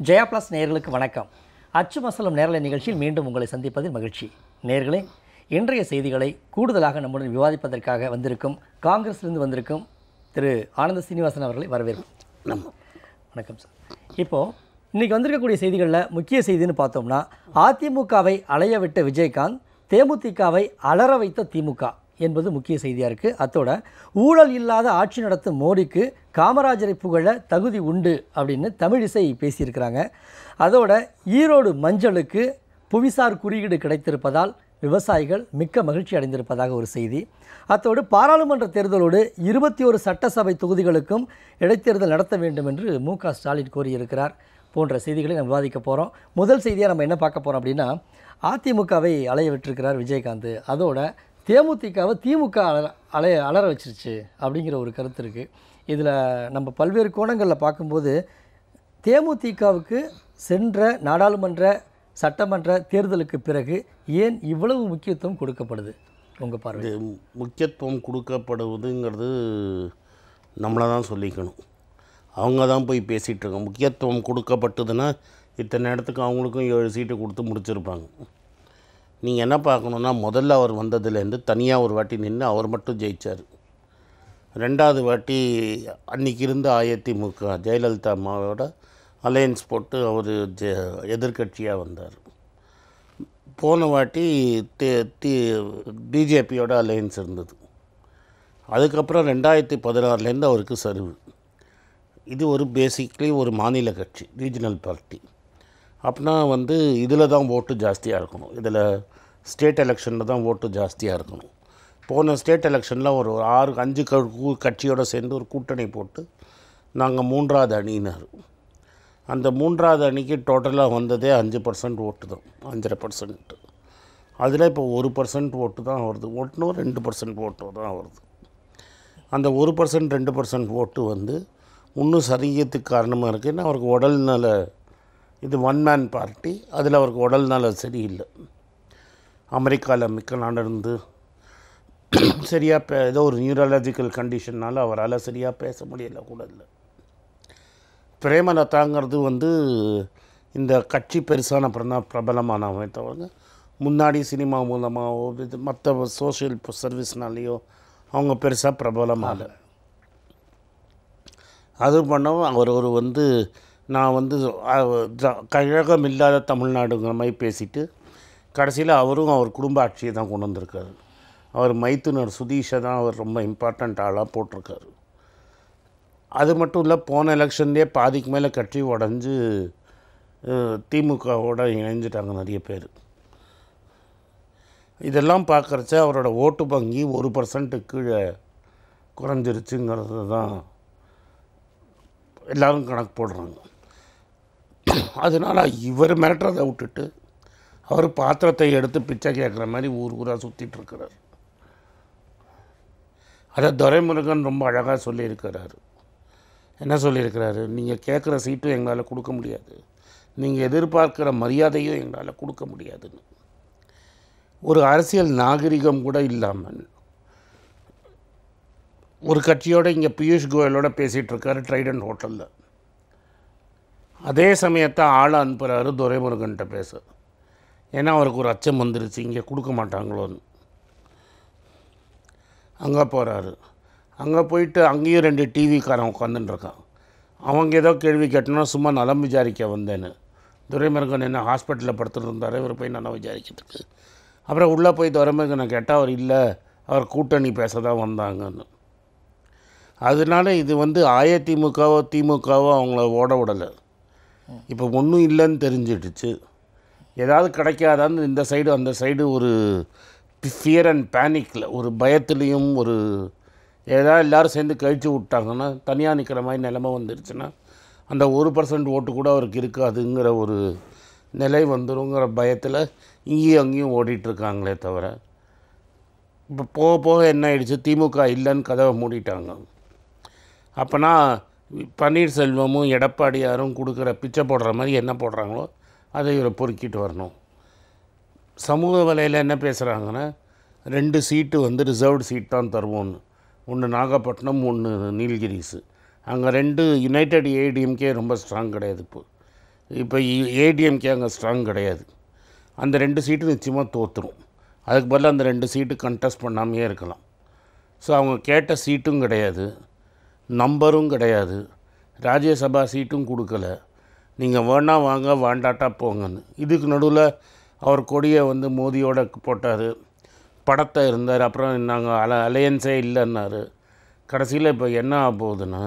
Jaya plus நேயர்களுக்கு வணக்கம். அச்சு மசலம் நேரலை நிகழ்ச்சியில் மீண்டும் உங்களை சந்திப்பதில் மகிழ்ச்சி. நேயர்களே, இன்றைய செய்திகளை கூடுதலாக நம்முடன் விவாதிப்பதற்காக வந்திருக்கும் காங்கிரஸிலிருந்து வந்திருக்கும் திரு ஆனந்த சீனிவாசன் அவர்களை வரவேற்கும். வணக்கம் சார். இப்போது இன்றைக்கி வந்திருக்கக்கூடிய செய்திகளில் முக்கிய செய்தின்னு பார்த்தோம்னா, அதிமுகவை அலைய விட்ட விஜயகாந்த், தேமுதிகவை அலற வைத்த திமுக என்பது முக்கிய செய்தியாக இருக்குது. அத்தோட ஊழல் இல்லாத ஆட்சி நடத்தும் மோடிக்கு காமராஜரை புகழ தகுதி உண்டு அப்படின்னு தமிழிசை பேசியிருக்கிறாங்க. அதோட ஈரோடு மஞ்சளுக்கு புவிசார் குறியீடு கிடைத்திருப்பதால் விவசாயிகள் மிக்க மகிழ்ச்சி அடைந்திருப்பதாக ஒரு செய்தி. அத்தோடு பாராளுமன்ற தேர்தலோடு 21 சட்டசபை தொகுதிகளுக்கும் இடைத்தேர்தல் நடத்த வேண்டும் என்று மு.க. ஸ்டாலின் கோரியிருக்கிறார் போன்ற செய்திகளை நம்ம விவாதிக்க போகிறோம். முதல் செய்தியாக நம்ம என்ன பார்க்க போகிறோம் அப்படின்னா, அதிமுகவை அலைய விட்டிருக்கிறார் விஜயகாந்த். அதோட தேமுதிகவை திமுக அலற வச்சிருச்சு அப்படிங்கிற ஒரு கருத்து இருக்குது. இதில் நம்ம பல்வேறு கோணங்களில் பார்க்கும்போது தேமுதிகவுக்கு சென்ற நாடாளுமன்ற சட்டமன்ற தேர்தலுக்கு பிறகு ஏன் இவ்வளவு முக்கியத்துவம் கொடுக்கப்படுது உங்கள் பார்வை? முக்கியத்துவம் கொடுக்கப்படுவதுங்கிறது நம்மளை தான் சொல்லிக்கணும். அவங்க தான் போய் பேசிகிட்டு இருக்காங்க. முக்கியத்துவம் கொடுக்கப்பட்டதுன்னா இத்தனை இடத்துக்கு அவங்களுக்கும் 7 சீட்டு கொடுத்து முடிச்சிருப்பாங்க. நீங்கள் என்ன பார்க்கணுன்னா, முதல்ல அவர் வந்ததுலேருந்து தனியாக ஒரு வாட்டி நின்று அவர் மட்டும் ஜெயித்தார். ரெண்டாவது வாட்டி அன்றைக்கி இருந்த அதிமுக ஜெயலலிதா அம்மாவோட அலையன்ஸ் போட்டு அவர் எதிர்கட்சியாக வந்தார். போன வாட்டி பிஜேபியோட அலையன்ஸ் இருந்தது. அதுக்கப்புறம் 2016 அவருக்கு சரிவு. இது ஒரு பேசிக்லி ஒரு மாநில கட்சி, ரீஜனல் பார்ட்டி. அப்படின்னா இதில் தான் ஓட்டு ஜாஸ்தியாக இருக்கணும். இதில் ஸ்டேட் எலெக்ஷனில் தான் ஓட்டு ஜாஸ்தியாக இருக்கணும். போன ஸ்டேட் எலெக்ஷனில் ஒரு 5 கட்சியோடு சேர்ந்து ஒரு கூட்டணி போட்டு நாங்கள் 3வது அணியினர். அந்த 3வது அணிக்கு டோட்டலாக வந்ததே 5% ஓட்டு தான், 5.5%. அதில் இப்போ 1% ஓட்டு தான் வருது. ஓட்டுனோ 2% ஓட்டு தான் வருது. அந்த 1% 2% ஓட்டு இன்னும் சரிகிறதுக்கு காரணமாக இருக்குதுன்னா, அவருக்கு உடல்நல, இது ஒன் மேன் பார்ட்டி, அதில் அவருக்கு உடல்நல சரியில்லை. அமெரிக்காவில் மிக்க நடந்து சரியாக ஏதோ ஒரு நியூரலாஜிக்கல் கண்டிஷன்னால் அவரால் சரியாக பேச முடியலை கூட இல்லை. பிரேமலதாங்கிறது இந்த கட்சி பெருசான அப்புறம் தான் பிரபலமானவங்க தவிர, முன்னாடி சினிமா மூலமாகவோ இது மற்ற சோஷியல் சர்வீஸ்னாலேயோ அவங்க பெருசாக பிரபலமாக அது பண்ணவும் அவர் நான் கழகம் இல்லாத தமிழ்நாடுங்கிற மாதிரி பேசிட்டு கடைசியில் அவரும் அவர் குடும்ப ஆட்சியை தான் கொண்டு வந்திருக்காரு. அவர் மைத்துனர் சுதீஷை தான் அவர் ரொம்ப இம்பார்ட்டண்ட் ஆளாக போட்டிருக்காரு. அது மட்டும் இல்லை, போன எலெக்ஷன்லேயே பாதிக்கு மேலே கட்சி உடஞ்சி திமுகவோட இணைஞ்சிட்டாங்க நிறைய பேர். இதெல்லாம் பார்க்குறச்ச அவரோட ஓட்டு வங்கி 1% கீழே குறைஞ்சிருச்சுங்கிறது தான் எல்லோரும் கணக்கு போடுறாங்க. அதனால் இவர் மிரட்டுறதை விட்டுட்டு அவர் பாத்திரத்தை எடுத்து பிச்சை கேட்குற மாதிரி ஊராக சுற்றிட்டுருக்கிறார். அதை துரைமுருகன் ரொம்ப அழகாக சொல்லியிருக்கிறாரு. என்ன சொல்லியிருக்கிறாரு? நீங்கள் கேட்குற சீட்டும் எங்களால் கொடுக்க முடியாது, நீங்கள் எதிர்பார்க்குற மரியாதையும் எங்களால் கொடுக்க முடியாதுன்னு. ஒரு அரசியல் நாகரிகம் கூட இல்லாமல் ஒரு கட்சியோடு இங்கே பியூஷ் கோயலோட பேசிகிட்ருக்காரு ட்ரைடன்ட் ஹோட்டலில். அதே சமயத்தை ஆளை அனுப்புகிறாரு துரைமுருகன்கிட்ட பேச. ஏன்னா அவருக்கு ஒரு அச்சம் வந்துருச்சு, இங்கே கொடுக்க மாட்டாங்களோன்னு. அங்கே போகிறாரு. அங்கே போயிட்டு அங்கேயும் 2 டிவிக்காரன் உட்காந்துட்டுருக்கான். அவங்க ஏதோ கேள்வி கேட்டோன்னா சும்மா நலம் விசாரிக்க வந்தேன்னு. துரைமுருகன் என்ன ஹாஸ்பிட்டலில் படுத்துட்டு இருந்தார், இவர் போய் நலம் விசாரிக்கிறதுக்கு. அப்புறம் உள்ளே போய் துரைமுருகனை கேட்டால் அவர் இல்லை, அவர் கூட்டணி பேச தான் வந்தாங்கன்னு. அதனால இது அதிமுகவோ திமுகவோ அவங்கள ஓட விடலை. இப்போ ஒன்றும் இல்லைன்னு தெரிஞ்சிடுச்சு. ஏதாவது கிடைக்காதான்னு இந்த சைடு அந்த சைடு ஒரு ஃபியர் அண்ட் பேனிக்கில், ஒரு பயத்துலேயும் ஒரு ஏதாவது எல்லோரும் சேர்ந்து கழிச்சு விட்டாங்கன்னா தனியாக நிற்கிற மாதிரி நிலைமை வந்துருச்சுன்னா அந்த 1% ஓட்டு கூட அவருக்கு இருக்காதுங்கிற ஒரு நிலை வந்துருங்கிற பயத்தில் இங்கேயும் அங்கேயும் ஓடிட்டுருக்காங்களே தவிர, இப்போ போக போக என்ன ஆயிடுச்சு, திமுக இல்லைன்னு கதவை மூடிட்டாங்க. அப்போனா பன்னீர்செல்வமும் எடப்பாடியாரும் கொடுக்குற பிச்சை போடுற மாதிரி என்ன போடுறாங்களோ அதை இவரை பொறுக்கிட்டு வரணும். சமூக வலையில் என்ன பேசுகிறாங்கன்னா, 2 சீட்டு ரிசர்வ்டு சீட் தான் தருவோன்னு. ஒன்று நாகப்பட்டினம், ஒன்று நீலகிரிஸு. அங்கே 2 யுனைடெட் ஏடிஎம்கே ரொம்ப ஸ்ட்ராங் கிடையாது. இப்போ இப்போ ஏடிஎம்கே அங்கே ஸ்ட்ராங் கிடையாது. அந்த 2 சீட்டு நிச்சயமாக தோற்றுரும். அதுக்கு பதிலாக அந்த 2 சீட்டு கண்டெஸ்ட் பண்ணாமையே இருக்கலாம். ஸோ அவங்க கேட்ட சீட்டும் கிடையாது, நம்பரும் கிடையாது, ராஜ்யசபா சீட்டும் கொடுக்கல. நீங்கள் வேணா வாங்க, வேண்டாட்டா போங்கன்னு. இதுக்கு நடுவில் அவர் கொடியை வந்து மோதியோட போட்டார், படத்தை இருந்தார். அப்புறம் நாங்கள் அலையன்ஸே இல்லைன்னாரு. கடைசியில் இப்போ என்ன ஆக போகுதுன்னா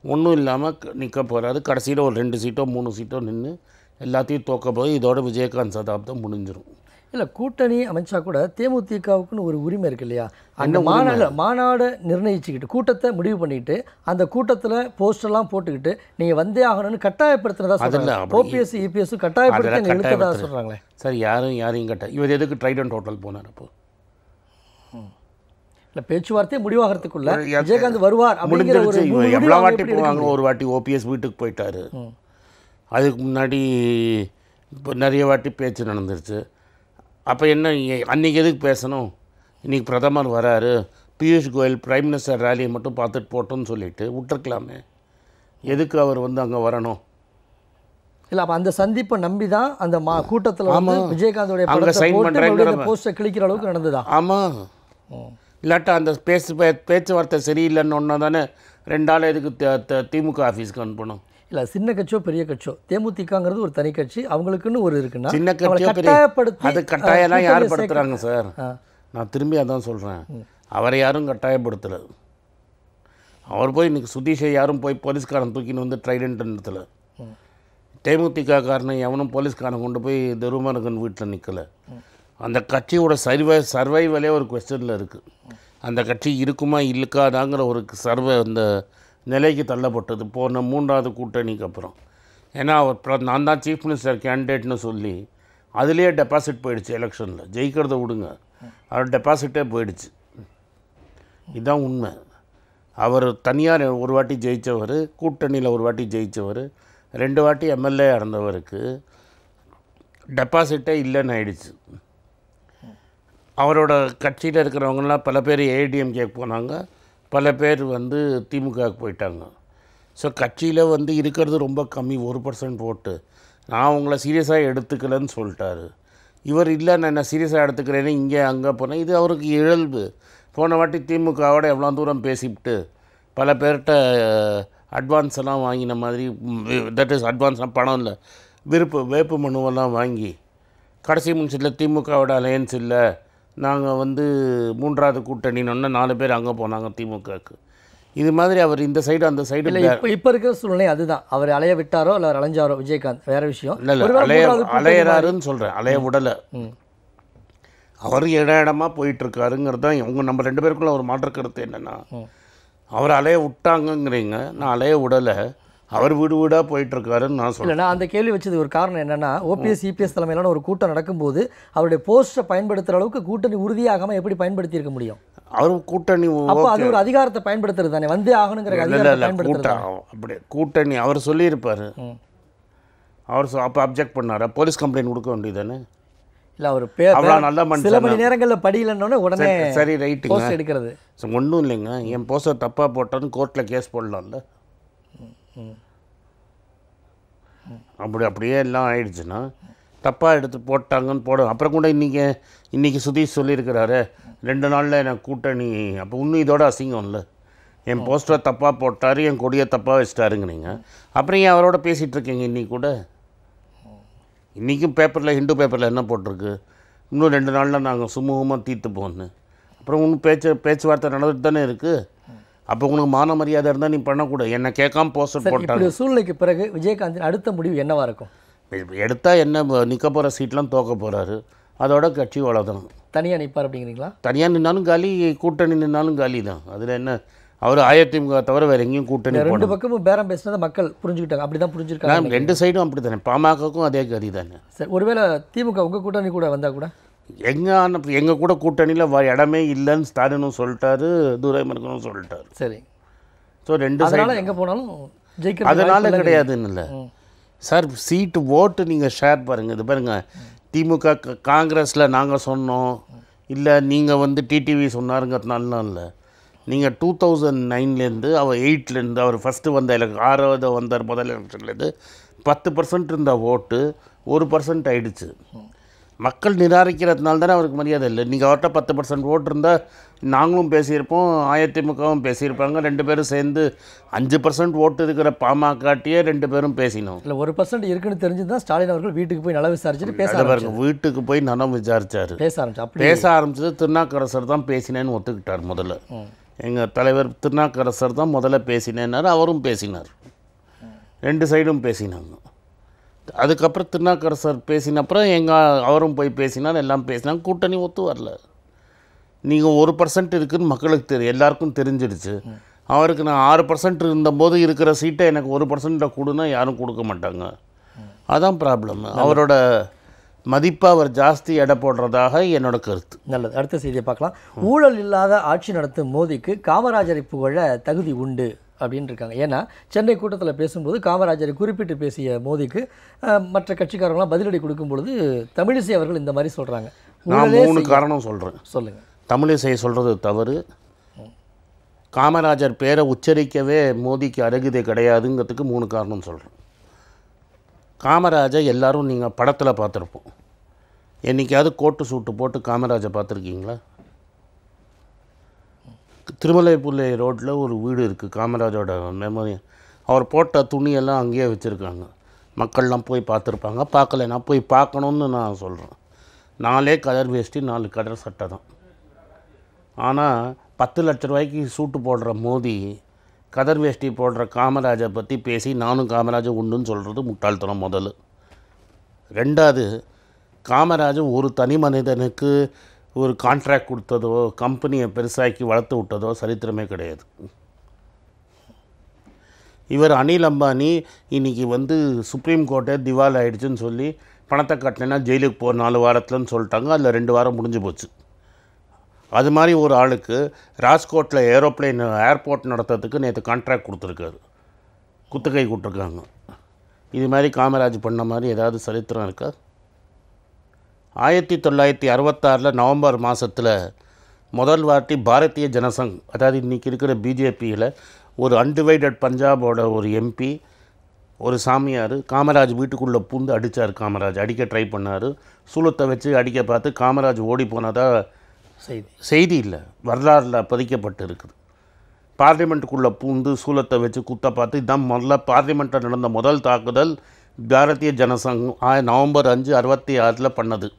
ஒன்றும் இல்லாமல் நிற்க போகிறாரு. கடைசியில் ஒரு 2 சீட்டோ 3 சீட்டோ நின்று எல்லாத்தையும் தோக்க போய் இதோட விஜயகாந்த் சதாப்தம் முடிஞ்சிடும். இல்லை, கூட்டணி அமைச்சா கூட தேமுதிகவுக்குன்னு ஒரு உரிமை இருக்கு இல்லையா? அந்த மாநாடு நிர்ணயிச்சுக்கிட்டு கூட்டத்தை முடிவு பண்ணிட்டு அந்த கூட்டத்தில் போஸ்டர்லாம் போட்டுக்கிட்டு நீங்கள் வந்தே ஆகணும்னு கட்டாயப்படுத்தினதா சொல்கிறாங்க. ஓபிஎஸ் இபிஎஸ் கட்டாயப்படுத்தி இழுத்ததா சொல்கிறாங்களே. சார் யாரையும் கட்ட இவர் எதுக்கு ட்ரைடன்ட் ஹோட்டல் போனார்? அப்போ இல்லை, பேச்சுவார்த்தையே முடிவாகிறதுக்குள்ள விஜயகாந்த் வருவார் முடிஞ்சிருச்சு. எவ்வளோ வாட்டி போவாங்க? ஒரு வாட்டி ஓபிஎஸ் வீட்டுக்கு போயிட்டாரு. அதுக்கு முன்னாடி இப்போ நிறைய வாட்டி பேச்சு நடந்துருச்சு. அப்போ என்ன அன்றைக்கி எதுக்கு பேசணும்? இன்றைக்கி பிரதமர் வராரு, பியூஷ் கோயல் பிரைம் மினிஸ்டர் ரேலியை மட்டும் பார்த்துட்டு போட்டோன்னு சொல்லிட்டு விட்டுருக்கலாமே. எதுக்கு அவர் வந்து அங்கே வரணும்? இல்லை, அப்போ அந்த சந்திப்பை நம்பி தான் அந்த கூட்டத்தில் வந்து விஜயகாந்தோடைய அங்கே சைன் பண்ணுறாங்க, போஸ்டர் கிழிக்கிற அளவுக்கு நடந்ததா? ஆமாம். இல்லாட்டா அந்த பேச்சுவார்த்தை சரியில்லைன்னு ஒன்றா தானே 2 ஆள் எதுக்கு திமுக ஆஃபீஸ்க்கு அனுப்பணும்? இல்லை, சின்ன கட்சியோ பெரிய கட்சியோ, தேமுதிகங்கிறது ஒரு தனி கட்சி, அவங்களுக்குன்னு ஒரு இருக்குன்னா சின்ன கட்சியோ அது கட்டாயம்லாம் யார் படுத்துகிறாங்க சார்? நான் திரும்பி அதான் சொல்கிறேன், அவரை யாரும் கட்டாயப்படுத்தலை. அவர் போய் இன்றைக்கி சுதீஷை யாரும் போய் போலீஸ்காரன் தூக்கின்னு வந்து ட்ரைடன்ட் நிறுத்தலை. தேமுதிக காரனை எவனும் போலீஸ்காரன் கொண்டு போய் துரைமுருகன் வீட்டில் நிற்கலை. அந்த கட்சியோட சர்வைவலே ஒரு கொஸ்டினில் இருக்குது. அந்த கட்சி இருக்குமா இருக்காதாங்கிற ஒரு அந்த நிலைக்கு தள்ளப்பட்டது போன 3வது கூட்டணிக்கு அப்புறம். ஏன்னா அவர் நான் தான் சீஃப் மினிஸ்டர் கேண்டிடேட்னு சொல்லி அதுலேயே டெபாசிட் போயிடுச்சு. எலெக்ஷனில் ஜெயிக்கிறத விடுங்க, அவர் டெபாசிட்டே போயிடுச்சு. இதுதான் உண்மை. அவர் தனியார் ஒரு வாட்டி ஜெயித்தவர், கூட்டணியில் ஒரு வாட்டி ஜெயித்தவர், 2 வாட்டி எம்எல்ஏ இருந்தவருக்கு டெபாசிட்டே இல்லைன்னு ஆயிடுச்சு. அவரோட கட்சியில் இருக்கிறவங்களாம் பல பேர் ஏடிஎம்கேக்கு போனாங்க, பல பேர் வந்து திமுகவுக்கு போயிட்டாங்க. ஸோ கட்சியில் வந்து இருக்கிறது ரொம்ப கம்மி, 1% ஓட்டு. நான் உங்களை சீரியஸாக எடுத்துக்கலன்னு சொல்லிட்டாரு. இவர் இல்லை, நான் என்ன சீரியஸாக எடுத்துக்கிறேன்னு இங்கே அங்கே போனேன். இது அவருக்கு இயல்பு. போன வாட்டி திமுகவோட எவ்வளோ தூரம் பேசிவிட்டு பல பேர்கிட்ட அட்வான்ஸ் எல்லாம் வாங்கின மாதிரி, தட் இஸ் அட்வான்ஸ்னால் பணம் இல்லை, வேப்பு மனுவெல்லாம் வாங்கி கடைசி நிமிஷத்தில் திமுகவோட அலையன்ஸ் இல்லை, நாங்கள் வந்து 3வது கூட்டணின்னு 4 பேர் அங்கே போனாங்க திமுகவுக்கு. இது மாதிரி அவர் இந்த சைடு அந்த சைடு இல்லை. இப்போ இருக்கிற சூழ்நிலை அதுதான். அவர் அலைய விட்டாரோ இல்லை அலைஞ்சாரோ விஜயகாந்த், வேற விஷயம். இல்லை, அலையிறாருன்னு சொல்கிறேன், அலைய விடலை. அவர் இடமா போயிட்டுருக்காருங்கிறது தான் இவங்க நம்ம 2 பேருக்குள்ள ஒரு மாற்று கருத்து. என்னென்னா, அவர் அலைய விட்டாங்கங்கிறீங்க, நான் அலைய விடலை, அவர் வீடு வீடாக போயிட்டுருக்காருன்னு நான் சொல்கிறேன். இல்லை, நான் அந்த கேள்வி வச்சது ஒரு காரணம் என்னென்னா, ஓபிஎஸ் இபிஎஸ் தலைமையிலான ஒரு கூட்டம் நடக்கும்போது அவருடைய போஸ்ட்டை பயன்படுத்துகிற அளவுக்கு கூட்டணி உறுதியாகாமல் எப்படி பயன்படுத்தியிருக்க முடியும்? அவர் கூட்டணி அப்போ அது ஒரு அதிகாரத்தை பயன்படுத்துறது தானே, வந்தே ஆகணுங்கிற அதிகாரத்தை அப்படி கூட்டணி அவர் சொல்லியிருப்பார். அவர் அப்போ அப்ஜெக்ட் பண்ணார், போலீஸ் கம்ப்ளைண்ட் கொடுக்க வேண்டியது தானே. இல்லை, அவர் நல்ல சில மணி நேரங்களில் படியிலன்னொன்னே உடனே சரி ரைட்டுங்க எடுக்கிறது ஒன்றும் இல்லைங்க. என் போஸ்டர் தப்பாக போட்டான்னு கோர்ட்டில் கேஸ் போடலாம்ல. அப்படியே எல்லாம் ஆயிடுச்சுன்னா தப்பாக எடுத்து போட்டாங்கன்னு போடும். அப்புறம் கூட இன்றைக்கி சுதீஷ் சொல்லியிருக்கிறாரு 2 நாளில் எனக்கு கூட்டணி. அப்போ இன்னும் இதோட அசிங்கம் இல்லை, என் போஸ்டரை தப்பாக போட்டார், என் கொடியை தப்பாக வச்சிட்டாருங்க. நீங்கள் அப்புறம் ஏன் அவரோட பேசிகிட்டு இருக்கீங்க? இன்றைக்கி கூட இன்றைக்கும் பேப்பரில் ஹிந்து பேப்பரில் என்ன போட்டிருக்கு, இன்னும் 2 நாளில் நாங்கள் சுமூகமாக தீர்த்து போன்னு. அப்புறம் இன்னும் பேச்சுவார்த்தை நடந்துட்டு தானே இருக்குது. அப்போ உனக்கு மான மரியாதை இருந்தால் நீ பண்ணக்கூடாது. என்னை கேட்காம போஸ்டர் போட்டாங்க. சூழ்நிலைக்கு பிறகு விஜயகாந்தின் அடுத்த முடிவு என்னவாக இருக்கும்? எடுத்தால் என்ன, நிற்க போகிற சீட்லாம் தோக்க போகிறாரு, அதோட கட்சி வளர்த்தணும். தனியாக நிற்பார் அப்படிங்கிறீங்களா? தனியாக நின்னாலும் காலி, கூட்டணி நின்னாலும் காலி தான். அதில் என்ன, அவர் அதிமுக தவிர வேறு எங்கேயும் கூட்டணி 2 பக்கமும் பேரம் பேசினதை மக்கள் புரிஞ்சுக்கிட்டாங்க. அப்படி தான் புரிஞ்சுருக்காங்க. 2 சைடும் அப்படி தானே, பாமகக்கும் அதே கதி தானே. சரி, ஒருவேளை திமுக உங்கள் கூட்டணி கூட வந்தால் கூட எங்கள் கூட கூட்டணியில் இடமே இல்லைன்னு ஸ்டாலினும் சொல்லிட்டாரு, துரைமுருகனும் சொல்லிட்டாரு. சரி. ஸோ 2 சைடு எங்கே போனாலும் ஜெயிக்க அதனால் கிடையாதுன்னு இல்லை சார். சீட்டு ஓட்டு நீங்கள் ஷேர் பாருங்கள். இது பாருங்கள், திமுக காங்கிரஸில் நாங்கள் சொன்னோம் இல்லை, நீங்கள் வந்து டிடிவி சொன்னாருங்கிறதுனாலாம் இல்லை. நீங்கள் 2009லேருந்து அவர் 8லேருந்து அவர் ஃபஸ்ட்டு வந்த 6வது வந்தார் முதல் எலெக்ஷன்லேருந்து 10% இருந்த ஓட்டு 1% ஆயிடுச்சு. மக்கள் நிராகரிக்கிறதுனால தானே அவருக்கு மரியாதை இல்லை. நீங்கள் அவர்கிட்ட 10% ஓட்டு இருந்தால் நாங்களும் பேசியிருப்போம், அதிமுகவும் பேசியிருப்பாங்க. 2 பேரும் சேர்ந்து 5% ஓட்டு இருக்கிற பாமகட்டியே 2 பேரும் பேசினோம். இல்லை 1% இருக்குன்னு தெரிஞ்சு தான் ஸ்டாலின் அவர்கள் வீட்டுக்கு போய் நல விசாரிச்சுட்டு பேச பாருங்க, வீட்டுக்கு போய் நலம் விசாரிச்சாரு. பேச ஆரம்பிச்சது திருநாக்கரசர் தான் பேசினேன்னு ஒத்துக்கிட்டார். முதல்ல எங்கள் தலைவர் திருநாக்கரசர் தான் முதல்ல பேசினேன்னார். அவரும் பேசினார், 2 சைடும் பேசினாங்க. அதுக்கப்புறம் திருநாக்கரசர் பேசினப்புறம் அவரும் போய் பேசினார், எல்லாம் பேசினாங்க. கூட்டணி ஒத்து வரல. நீங்கள் 1% இருக்குதுன்னு மக்களுக்கு எல்லாருக்கும் தெரிஞ்சிடுச்சு. அவருக்கு நான் 6% இருந்தபோது இருக்கிற சீட்டை எனக்கு 1% கொடுன்னா யாரும் கொடுக்க மாட்டாங்க. அதான் ப்ராப்ளம். அவரோட மதிப்பை அவர் ஜாஸ்தி எடை போடுறதாக என்னோட கருத்து. நல்லது, அடுத்த செய்தியை பார்க்கலாம். ஊழல் இல்லாத ஆட்சி நடத்தும் மோடிக்கு காமராஜரை புகழ தகுதி உண்டு அப்படின்னு இருக்காங்க. ஏன்னா சென்னை கூட்டத்தில் பேசும்போது காமராஜரை குறிப்பிட்டு பேசிய மோடிக்கு மற்ற கட்சிக்காரங்களாம் பதிலடி கொடுக்கும் பொழுது தமிழிசை அவர்கள் இந்த மாதிரி சொல்கிறாங்க. நான் 3 காரணம் சொல்கிறேன். சொல்லுங்கள். தமிழிசை சொல்கிறது தவறு. காமராஜர் பேரை உச்சரிக்கவே மோடிக்கு அருகதை கிடையாதுங்கிறதுக்கு 3 காரணம் சொல்கிறேன். காமராஜர் எல்லாரும் நீங்கள் படத்தில் பார்த்துருப்போம். என்றைக்காவது கோட்டு சூட்டு போட்டு காமராஜர் பார்த்துருக்கீங்களா? திருமலைப்புள்ளை ரோட்டில் ஒரு வீடு இருக்குது, காமராஜோட மெமரி. அவர் போட்ட துணியெல்லாம் அங்கேயே வச்சுருக்காங்க. மக்கள்லாம் போய் பார்த்துருப்பாங்க. பார்க்கலைன்னா போய் பார்க்கணுன்னு நான் சொல்கிறேன். 4 கலர் வேஷ்டி 4 கலர் சட்டை தான். ஆனால் 10 லட்ச ரூபாய்க்கு சூட்டு போடுற மோடி கதர் வேஷ்டி போடுற காமராஜை பற்றி பேசி நானும் காமராஜர் உண்டுன்னு சொல்கிறது முட்டாள்தனம் முதல்ல. 2வது, காமராஜர் ஒரு தனி மனிதனுக்கு ஒரு கான்ட்ராக்ட் கொடுத்ததோ கம்பெனியை பெருசாக்கி வளர்த்து விட்டதோ சரித்திரமே கிடையாது. இவர் அனில் அம்பானி இன்றைக்கி சுப்ரீம் கோர்ட்டே திவால் ஆகிடுச்சுன்னு சொல்லி பணத்தை கட்டினேன்னா ஜெயிலுக்கு போ 4 வாரத்தில்னு சொல்லிட்டாங்க. அதில் 2 வாரம் முடிஞ்சு போச்சு. அது மாதிரி ஒரு ஆளுக்கு ராஜ்கோட்டில் ஏர்போர்ட் நடத்துறதுக்கு நேற்று கான்ட்ராக்ட் கொடுத்துருக்காரு, குத்துக்கை கொடுத்துருக்காங்க. இது மாதிரி காமராஜ் பண்ண மாதிரி ஏதாவது சரித்திரம் இருக்கா? 1966 நவம்பர் மாதத்தில் முதல் வாட்டி பாரதிய ஜனசங், அதாவது இன்றைக்கி இருக்கிற பிஜேபியில் ஒரு அன்டிவைடட் பஞ்சாபோட ஒரு எம்பி, ஒரு சாமியார் காமராஜ் வீட்டுக்குள்ளே பூந்து அடித்தார். காமராஜ் அடிக்க ட்ரை பண்ணார். சூலத்தை வச்சு அடிக்க பார்த்து காமராஜ் ஓடி போனதாக செய்தி இல்லை, வரலாறில் பதிக்கப்பட்டு இருக்குது. பார்லிமெண்ட்டுக்குள்ளே பூந்து சூலத்தை வச்சு குத்த பார்த்து இதுதான் முதல்ல பார்லிமெண்ட்டில் நடந்த முதல் தாக்குதல் பாரதிய ஜனசங் நவம்பர் 5, 1966 பண்ணது.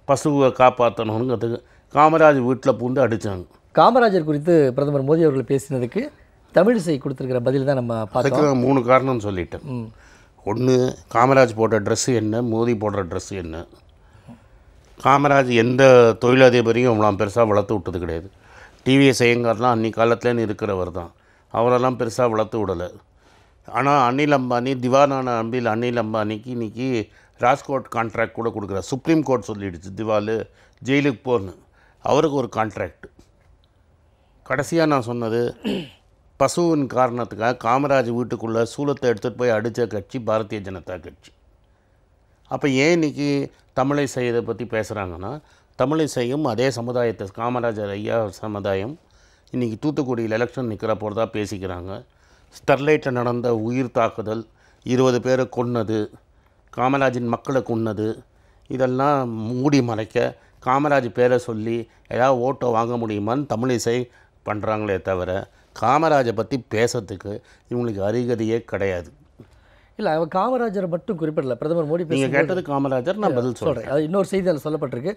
பசுவை காப்பாற்றணுங்கிறதுக்கு காமராஜ் வீட்டில் பூந்து அடித்தாங்க. காமராஜர் குறித்து பிரதமர் மோடி அவர்கள் பேசினதுக்கு தமிழிசை கொடுத்துருக்கிற பதில் தான் நம்ம அதுக்கு 3 காரணம் சொல்லிட்டேன். 1, காமராஜ் போடுற ட்ரெஸ்ஸு என்ன, மோடி போடுற ட்ரெஸ்ஸு என்ன. காமராஜ் எந்த தொழிலதிபரையும் அவ்வளோ பெருசாக வளர்த்து விட்டது கிடையாது. டிவிஎஸ் ஐயங்கார்லாம் அன்றைக்கி காலத்துலேன்னு இருக்கிறவர் தான், அவரெல்லாம் பெருசாக வளர்த்து விடலை. ஆனால் அனில் அம்பானி, திவானான அனில் அம்பானிக்கு இன்றைக்கி ராஜ்கோட் கான்ட்ராக்ட் கூட கொடுக்குறார். சுப்ரீம் கோர்ட் சொல்லிடுச்சு திவாலு ஜெயிலுக்கு போன்னு. அவருக்கு ஒரு கான்ட்ராக்ட். கடைசியாக நான் சொன்னது, பசுவின் காரணத்துக்காக காமராஜ் வீட்டுக்குள்ளே சூலத்தை எடுத்துகிட்டு போய் அடித்த கட்சி பாரதிய ஜனதா கட்சி. அப்போ ஏன் இன்றைக்கி தமிழிசை இதை பற்றி பேசுகிறாங்கன்னா, தமிழிசையும் அதே சமுதாயத்தை, காமராஜர் ஐயா சமுதாயம் இன்றைக்கி தூத்துக்குடியில் எலெக்ஷன் நிற்கிற போகிறதா பேசிக்கிறாங்க. ஸ்டெர்லைட்டில் நடந்த உயிர் தாக்குதல், 20 பேரை கொன்னது, காமராஜின் மக்களை கொன்னது, இதெல்லாம் மூடி மறைக்க காமராஜ் பேரை சொல்லி ஏதாவது ஓட்டை வாங்க முடியுமான்னு தமிழிசை பண்ணுறாங்களே தவிர காமராஜை பற்றி பேசுறதுக்கு இவங்களுக்கு அருகதையே கிடையாது. இல்லை, அவர் காமராஜரை மட்டும் குறிப்பிடல. பிரதமர் மோடி நீங்கள் கேட்டது காமராஜர், நான் பதில் சொல்கிறேன். அது இன்னொரு செய்தி அதில் சொல்லப்பட்டிருக்கு.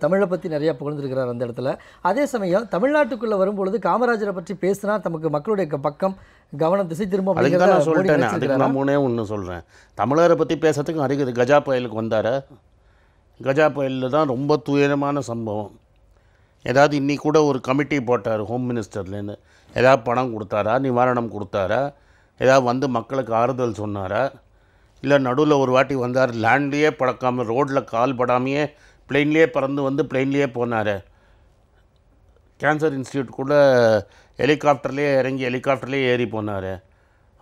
தமிழை பற்றி நிறையா புகழ்ந்துருக்கிறார் அந்த இடத்துல. அதே சமயம் தமிழ்நாட்டுக்குள்ளே வரும்பொழுது காமராஜரை பற்றி பேசினா நமக்கு மக்களுடைய பக்கம் கவனம் திசை திரும்ப. அதுக்கு தான் நான் சொல்லிட்டேன். அதுக்கு நான் 3 சொல்கிறேன். தமிழரை பற்றி பேசுறதுக்கு அருகது. கஜா புயலுக்கு வந்தார். கஜா புயலில் தான் ரொம்ப துயரமான சம்பவம். ஏதாவது இன்றைக்கி கூட ஒரு கமிட்டி போட்டார் ஹோம் மினிஸ்டர்லேருந்து. ஏதாவது பணம் கொடுத்தாரா, நிவாரணம் கொடுத்தாரா, ஏதாவது மக்களுக்கு ஆறுதல் சொன்னாரா? இல்லை நடுவில் ஒரு வாட்டி வந்தார், லேண்ட்லேயே பறக்காமல் ரோட்டில் கால் படாமையே பிளெயின்லேயே பறந்து பிளெயின்லேயே போனார். கேன்சர் இன்ஸ்டியூட் கூட ஹெலிகாப்டர்லேயே இறங்கி ஹெலிகாப்டர்லேயே ஏறி போனார்.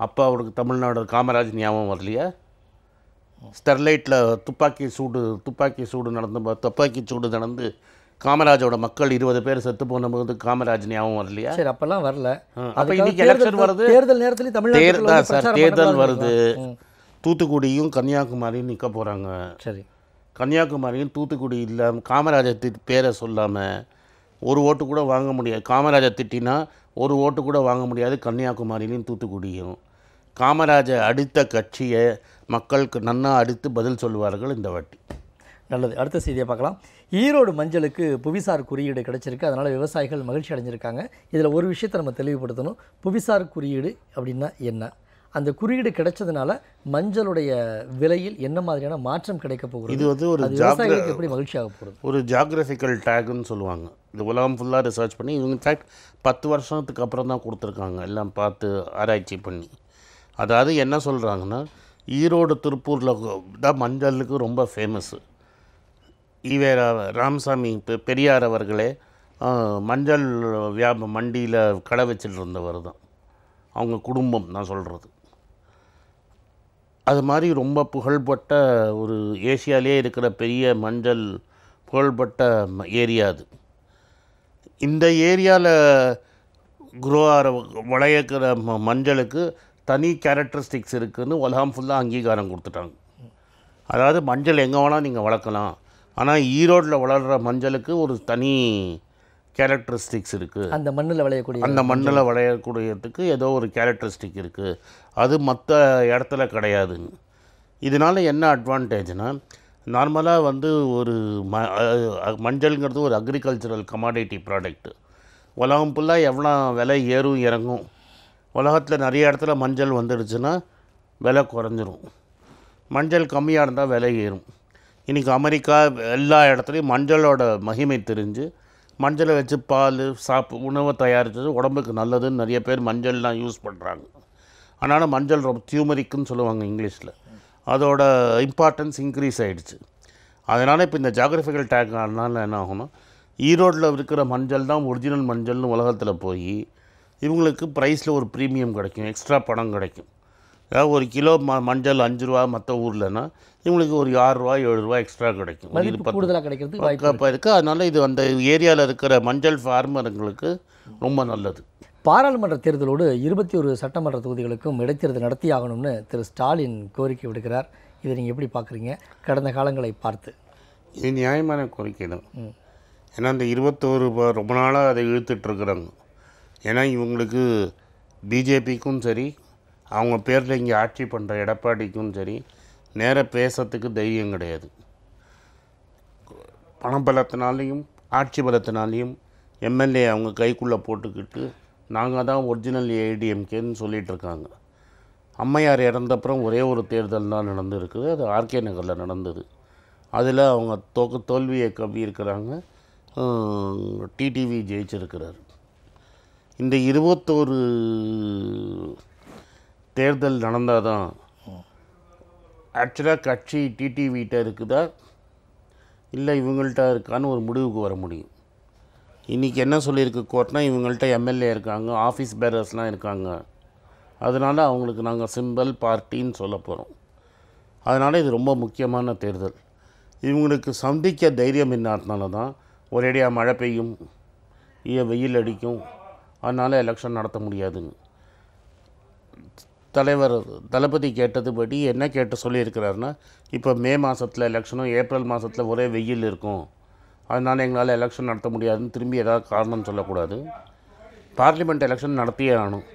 அப்போ அவருக்கு தமிழ்நாடு காமராஜ் ஞாபகம் வரலையா? ஸ்டெர்லைட்டில் துப்பாக்கி சூடு நடந்து காமராஜோட மக்கள் 20 பேர் செத்து போனபோது காமராஜ் ஞாபகம் வரலையா? சரி, அப்போல்லாம் வரல. அப்போ இன்றைக்கி எலெக்ஷன் வருது, தேர்தல் நேரத்தில் தேர்தல் வருது. தூத்துக்குடியும் கன்னியாகுமரியும் நிற்க போகிறாங்க. சரி. கன்னியாகுமரியும் தூத்துக்குடி இல்லாமல் காமராஜர் பேரை சொல்லாமல் ஒரு ஓட்டு கூட வாங்க முடியாது. காமராஜர் திட்டினா ஒரு ஓட்டு கூட வாங்க முடியாது கன்னியாகுமரியிலையும் தூத்துக்குடியும். காமராஜர் அடித்த கட்சியை மக்களுக்கு நன்னா அடித்து பதில் சொல்லுவார்கள் இந்த வாட்டி. நல்லது. அடுத்த செய்தியை பார்க்கலாம். ஈரோடு மஞ்சளுக்கு புவிசார் குறியீடு கிடைச்சிருக்கு. அதனால் விவசாயிகள் மகிழ்ச்சி அடைஞ்சிருக்காங்க. இதில் ஒரு விஷயத்தை நம்ம தெளிவுபடுத்தணும். புவிசார் குறியீடு அப்படின்னா என்ன, அந்த குறியீடு கிடைச்சதுனால மஞ்சளுடைய விலையில் என்ன மாதிரியான மாற்றம் கிடைக்க போகுது, இது வந்து ஒரு விவசாயிகளுக்கு எப்படி மகிழ்ச்சியாக போகுது? ஒரு ஜாகிரபிக்கல் டேக்னு சொல்லுவாங்க. இது உலகம் ஃபுல்லாக ரிசர்ச் பண்ணி இவங்க இன்ஃபேக்ட் 10 வருஷத்துக்கு அப்புறம் தான் கொடுத்துருக்காங்க, எல்லாம் பார்த்து ஆராய்ச்சி பண்ணி. அதாவது என்ன சொல்கிறாங்கன்னா, ஈரோடு திருப்பூரில் தான் மஞ்சளுக்கு ரொம்ப ஃபேமஸ்ஸு. ஈவேரா ராமசாமி பெரியார் அவர்களே மஞ்சள் மண்டியில் கடை வச்சுட்டு இருந்தவர் தான், அவங்க குடும்பம் நான் சொல்கிறது. அது மாதிரி ரொம்ப புகழ்பெட்ட ஒரு ஏசியாவிலே இருக்கிற பெரிய மஞ்சள் புகழ்பெட்ட ஏரியா அது. இந்த ஏரியாவில் க்ரோ ஆகிற விளையக்கிற மஞ்சளுக்கு தனி கேரக்டரிஸ்டிக்ஸ் இருக்குதுன்னு உலகம் ஃபுல்லாக அங்கீகாரம் கொடுத்துட்டாங்க. அதாவது மஞ்சள் எங்கே வேணால் நீங்கள் வளர்க்கலாம், ஆனால் ஈரோட்டில் வளர்கிற மஞ்சளுக்கு ஒரு தனி கேரக்டரிஸ்டிக்ஸ் இருக்குது. அந்த மண்ணில் விளையக்கூடியதுக்கு ஏதோ ஒரு கேரக்டரிஸ்டிக் இருக்குது, அது மற்ற இடத்துல கிடையாதுன்னு. இதனால் என்ன அட்வான்டேஜ்னால், நார்மலாக வந்து ஒரு மஞ்சள்ங்கிறது ஒரு அக்ரிகல்ச்சரல் கமாடிட்டி ப்ராடக்ட்டு. உலகம் ஃபுல்லாக எவ்வளோ விலை ஏறும் இறங்கும். உலகத்தில் நிறைய இடத்துல மஞ்சள் வந்துடுச்சுன்னா விலை குறைஞ்சிரும், மஞ்சள் கம்மியாக இருந்தால் விலை ஏறும். இன்றைக்கி அமெரிக்கா எல்லா இடத்துலையும் மஞ்சளோட மகிமை தெரிஞ்சு மஞ்சளை வச்சு பால் உணவை தயாரித்தது உடம்புக்கு நல்லதுன்னு நிறைய பேர் மஞ்சள்லாம் யூஸ் பண்ணுறாங்க. அதனால் மஞ்சள் ரொம்ப டியூமரிக்குன்னு சொல்லுவாங்க இங்கிலீஷில், அதோட இம்பார்ட்டன்ஸ் இன்க்ரீஸ் ஆகிடுச்சு. அதனால் இப்போ இந்த ஜாகிரபிக்கல் டேக் ஆனால என்ன ஆகும்னா, ஈரோட்டில் இருக்கிற மஞ்சள் தான் ஒரிஜினல் மஞ்சள்னு உலகத்தில் போய் இவங்களுக்கு ப்ரைஸில் ஒரு ப்ரீமியம் கிடைக்கும், எக்ஸ்ட்ரா பணம் கிடைக்கும். அதாவது ஒரு கிலோ மஞ்சள் 5 ரூபா மற்ற ஊர்லன்னா இவங்களுக்கு ஒரு 6 ரூபா 7 ரூபா எக்ஸ்ட்ரா கிடைக்கும், கூடுதலாக கிடைக்கிறது வாய்ப்பு இருக்குது. அதனால் இது அந்த ஏரியாவில் இருக்கிற மஞ்சள் ஃபார்மருங்களுக்கு ரொம்ப நல்லது. பாராளுமன்ற தேர்தலோடு 21 சட்டமன்ற தொகுதிகளுக்கும் இடைத்தேர்தல் நடத்தி ஆகணும்னு திரு ஸ்டாலின் கோரிக்கை விடுக்கிறார். இதை நீங்கள் எப்படி பார்க்குறீங்க கடந்த காலங்களை பார்த்து? இது நியாயமான கோரிக்கை தான். ஏன்னா இந்த 21 ரொம்ப நாளாக அதை இழுத்துட்ருக்குறாங்க. ஏன்னா இவங்களுக்கு பிஜேபிக்கும் சரி, அவங்க பேரில் இங்கே ஆட்சி பண்ணுற எடப்பாடிக்கும் சரி, நேராக பேசுறதுக்கு தைரியம் கிடையாது. பணபலத்தினாலையும் ஆட்சி பலத்தினாலையும் எம்எல்ஏ அவங்க கைக்குள்ளே போட்டுக்கிட்டு நாங்கள் தான் ஒரிஜினல் ஏடிஎம்கேன்னு சொல்லிகிட்டு இருக்காங்க. அம்மையார் இறந்தப்புறம் ஒரே ஒரு தேர்தல் தான் நடந்துருக்குது, அது ஆர்கே நகரில் நடந்தது. அதில் அவங்க தோல்வியை கவ்வியிருக்கிறாங்க, டிடிவி ஜெயிச்சிருக்கிறார். இந்த 21 தேர்தல் நடந்தால் தான் ஆக்சுவலாக கட்சி டிடிவிகிட்ட இருக்குதா இல்லை இவங்கள்ட்ட இருக்கான்னு ஒரு முடிவுக்கு வர முடியும். இன்றைக்கி என்ன சொல்லியிருக்கு கோர்ட்னா, இவங்கள்ட்ட எம்எல்ஏ இருக்காங்க, ஆஃபீஸ் பேரர்ஸ்லாம் இருக்காங்க, அதனால் அவங்களுக்கு நாங்கள் சிம்பிள் பார்ட்டின்னு சொல்ல போகிறோம். அதனால் இது ரொம்ப முக்கியமான தேர்தல். இவங்களுக்கு சந்திக்க தைரியம் இல்லாதனால தான் ஒரேடியாக மழை பெய்யும், வெயில் அடிக்கும், அதனால் எலெக்ஷன் நடத்த முடியாதுன்னு தலைவர் தளபதி கேட்டதுபடி என்ன கேட்டு சொல்லியிருக்கிறாருன்னா, இப்போ மே மாதத்தில் எலெக்ஷனும் ஏப்ரல் மாதத்தில் ஒரே வெயில் இருக்கும், அதனால் எங்களால் எலெக்ஷன் நடத்த முடியாதுன்னு திரும்பி ஏதாவது காரணம் சொல்லக்கூடாது. பார்லிமெண்ட் எலெக்ஷன் நடத்தியே ஆகணும்.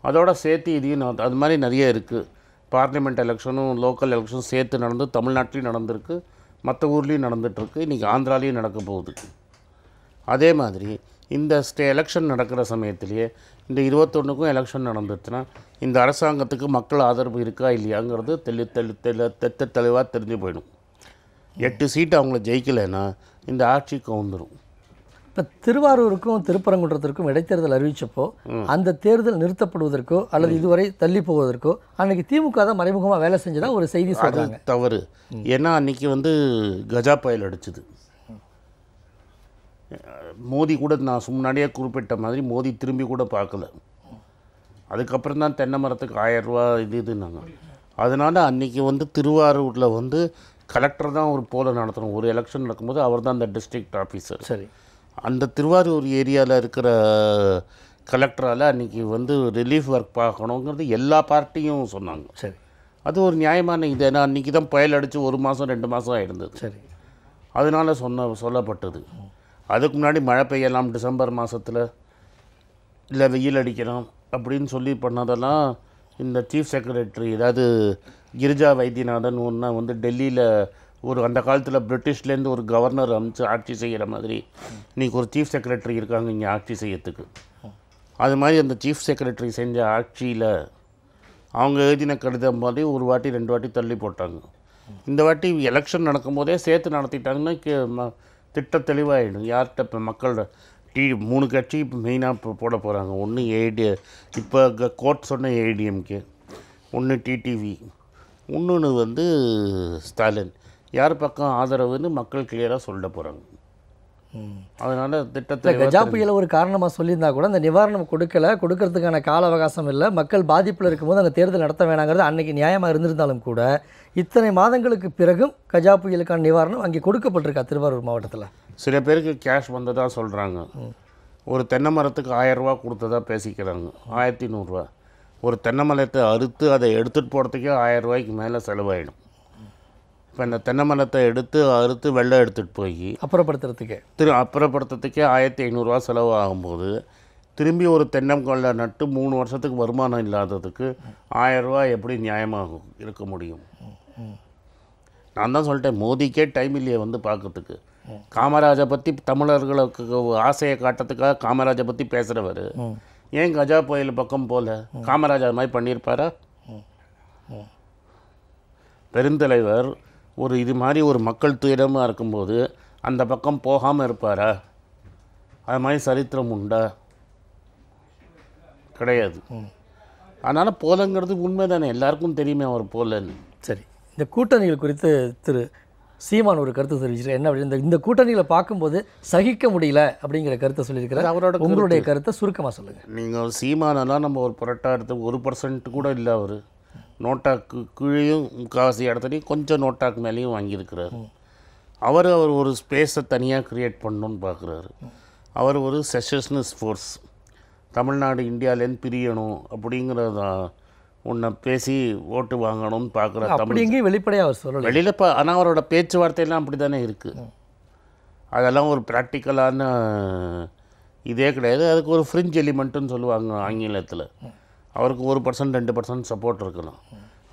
அதோட சேர்த்து இதையும் அது மாதிரி நிறைய இருக்குது. பார்லிமெண்ட் எலெக்ஷனும் லோக்கல் எலெக்ஷனும் சேர்த்து நடந்து தமிழ்நாட்டிலையும் நடந்திருக்கு, மற்ற ஊர்லேயும் நடந்துகிட்ருக்கு, இன்றைக்கி ஆந்திராலையும் நடக்க போகுது. அதே மாதிரி இந்த எலெக்ஷன் நடக்கிற சமயத்திலேயே இந்த 21க்கும் எலெக்ஷன் நடந்துச்சுன்னா இந்த அரசாங்கத்துக்கு மக்கள் ஆதரவு இருக்கா இல்லையாங்கிறது தெளிவாக தெரிஞ்சு போயிடும். 8 சீட்டு அவங்கள ஜெயிக்கலைன்னா இந்த ஆட்சி கவுந்துடும். இப்போ திருவாரூருக்கும் திருப்பரங்குன்றத்திற்கும் இடைத்தேர்தல் அறிவித்தப்போ அந்த தேர்தல் நிறுத்தப்படுவதற்கோ அல்லது இதுவரை தள்ளி போவதற்கோ அன்றைக்கி திமுக தான் மறைமுகமாக வேலை செஞ்சதா ஒரு செய்தி சொல்கிறாங்க. தவறு. ஏன்னா அன்றைக்கி வந்து கஜா புயல் அடிச்சுது. மோடி கூட நான் முன்னாடியே குறிப்பிட்ட மாதிரி மோடி திரும்பி கூட பார்க்கல. அதுக்கப்புறம் தான் தென்னை மரத்துக்கு 1000 ரூபா இதுன்னாங்க. அதனால் அன்றைக்கி வந்து திருவாரூரில் வந்து கலெக்டர் தான் ஒரு போல நடத்தணும். ஒரு எலெக்ஷன் நடக்கும்போது அவர் தான் அந்த டிஸ்ட்ரிக்ட் ஆஃபீஸர். சரி. அந்த திருவாரூர் ஏரியாவில் இருக்கிற கலெக்டரால் அன்றைக்கி வந்து ரிலீஃப் ஒர்க் பார்க்கணுங்கிறது எல்லா பார்ட்டியும் சொன்னாங்க. சரி. அது ஒரு நியாயமான இது. ஏன்னா அன்றைக்கி தான் புயல் அடித்து 1 மாதம் 2 மாதம் ஆகிருந்தது. சரி. அதனால் சொல்லப்பட்டது. அதுக்கு முன்னாடி மழை பெய்யலாம் டிசம்பர் மாதத்தில், இல்லை வெயில் அடிக்கலாம் அப்படின்னு சொல்லி பண்ணதெல்லாம் இந்த சீஃப் செக்ரட்டரி, அதாவது கிரிஜா வைத்தியநாதன் ஒன்றா வந்து டெல்லியில் ஒரு அந்த காலத்தில் பிரிட்டிஷ்லேருந்து ஒரு கவர்னர் அமைச்சு ஆட்சி செய்கிற மாதிரி இன்றைக்கி ஒரு சீஃப் செக்ரட்டரி இருக்காங்க இங்கே ஆட்சி செய்யறதுக்கு. அது மாதிரி அந்த சீஃப் செக்ரட்டரி செஞ்ச ஆட்சியில் அவங்க எழுதின கடிதம் மாதிரி ஒரு வாட்டி 2 வாட்டி தள்ளி போட்டாங்க. இந்த வாட்டி எலெக்ஷன் நடக்கும்போதே சேர்த்து நடத்திட்டாங்கன்னா திட்ட தெளிவாகிடும். யார்கிட்ட இப்போ மக்கள் 3 கட்சி இப்போ மெயினாக போட போகிறாங்க. ஒன்று இப்போ கோர்ட் சொன்ன ஏடிஎம்கே, ஒன்று டிடிவி, இன்னொன்று வந்து ஸ்டாலின். யார் பக்கம் ஆதரவுன்னு மக்கள் கிளியராக சொல்ல போகிறாங்க. அதனால் திட்டத்தை கஜா புயலை ஒரு காரணமாக சொல்லியிருந்தா கூட அந்த நிவாரணம் கொடுக்கறதுக்கான கால அவகாசம் இல்லை, மக்கள் பாதிப்பில் இருக்கும்போது அங்கே தேர்தல் நடத்த வேணாங்கிறது அன்றைக்கி நியாயமாக இருந்திருந்தாலும் கூட இத்தனை மாதங்களுக்கு பிறகும் கஜா புயலுக்கான நிவாரணம் அங்கே கொடுக்கப்பட்டிருக்கா திருவாரூர் மாவட்டத்தில்? சில பேருக்கு கேஷ் வந்ததாக சொல்கிறாங்க. ஒரு தென்னை மரத்துக்கு 1000 ரூபா கொடுத்ததாக பேசிக்கிறாங்க, 1100 ரூபா. ஒரு தென்னை மரத்தை அறுத்து அதை எடுத்துகிட்டு போகிறதுக்கே 1000 ரூபாய்க்கு மேலே செலவாயிடும். இப்போ இந்த தென்னை மரத்தை அறுத்து வெள்ளம் எடுத்துகிட்டு போய் அப்புறப்படுத்துறதுக்கே 1500 ரூபா செலவு ஆகும்போது திரும்பி ஒரு தென்னங்கொல்லை நட்டு 3 வருஷத்துக்கு வருமானம் இல்லாததுக்கு 1000 ரூபா எப்படி நியாயமாகும் இருக்க முடியும்? நான் தான் சொல்லிட்டேன், மோதிக்கே டைம் இல்லையே வந்து பார்க்கறதுக்கு. காமராஜை பற்றி தமிழர்களுக்கு ஆசையை காட்டுறதுக்காக காமராஜை பற்றி பேசுகிறவர் ஏன் கஜா புயல் பக்கம் போல? காமராஜா மாதிரி பண்ணியிருப்பாரா? பெருந்தலைவர் ஒரு இது மாதிரி ஒரு மக்கள் துயரமாக இருக்கும்போது அந்த பக்கம் போகாமல் இருப்பாரா? அது மாதிரி சரித்திரம் உண்டா? கிடையாது. அதனால் போலங்கிறது உண்மை தானே, எல்லாருக்கும் தெரியுமே அவர் போலன்னு. சரி, இந்த கூட்டணிகள் குறித்து திரு சீமான் ஒரு கருத்து தெரிவிச்சிருக்காரு. என்ன அப்படி இந்த கூட்டணிகளை பார்க்கும்போது சகிக்க முடியல அப்படிங்கிற கருத்தை சொல்லியிருக்கிறார். அவரோட உங்களுடைய கருத்தை சுருக்கமாக சொல்லுங்கள். நீங்கள் சீமானெல்லாம் நம்ம ஒரு புரட்டா எடுத்து 1% கூட இல்லை. அவர் நோட்டாக்கு கீழேயும் முக்கால்வாசி இடத்துலையும் கொஞ்சம் நோட்டாக்கு மேலேயும் வாங்கியிருக்கிறார். அவர் ஒரு ஸ்பேஸை தனியாக க்ரியேட் பண்ணணுன்னு பார்க்குறாரு. அவர் ஒரு செஷனிஸ்ட் ஃபோர்ஸ், தமிழ்நாடு இந்தியாவிலேருந்து பிரியணும் அப்படிங்கிறத உன்னை பேசி ஓட்டு வாங்கணும்னு பார்க்குற தமிழ் எங்கேயும் வெளிப்படையாக அவர் சொல்லலை வெளியில். ஆனால் அவரோட பேச்சுவார்த்தையெல்லாம் அப்படி தானே இருக்குது. அதெல்லாம் ஒரு ப்ராக்டிக்கலான இதே கிடையாது. அதுக்கு ஒரு ஃப்ரிஞ்ச் எலிமெண்ட்டுன்னு சொல்லுவாங்க ஆங்கிலத்தில். அவருக்கு 1% 2% சப்போர்ட் இருக்கலாம்.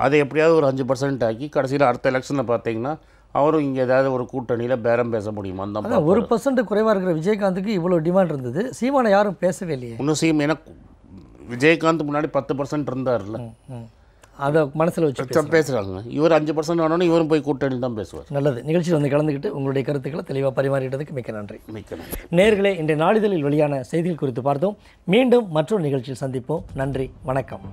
அதை எப்படியாவது ஒரு 5% ஆக்கி கடைசியில் அடுத்த எலெக்ஷனில் பார்த்தீங்கன்னா அவரும் இங்கே ஏதாவது ஒரு கூட்டணியில் பேரம் பேச முடியுமா? அந்த 1% குறைவாக இருக்கிற விஜயகாந்துக்கு இவ்வளோ டிமாண்ட் இருந்தது, சீமானை யாரும் பேசவே இல்லையே. இன்னும் ஏன்னா விஜயகாந்த் முன்னாடி 10% இருந்தார்ல, அதை மனசில் வச்சு பேசுகிறாங்க. இவர் 5% ஆனோன்னு இவரும் போய் கூட்டணி தான் பேசுவார். நல்லது. நிகழ்ச்சியில் வந்து கலந்துக்கிட்டு உங்களுடைய கருத்துக்களை தெளிவாக பரிமாறிட்டதுக்கு மிக்க நன்றி. மிக்க நன்றி. நேயர்களே, இன்றைய நாளிதழில் வெளியான செய்திகள் குறித்து பார்த்தோம். மீண்டும் மற்றொரு நிகழ்ச்சியில் சந்திப்போம். நன்றி, வணக்கம்.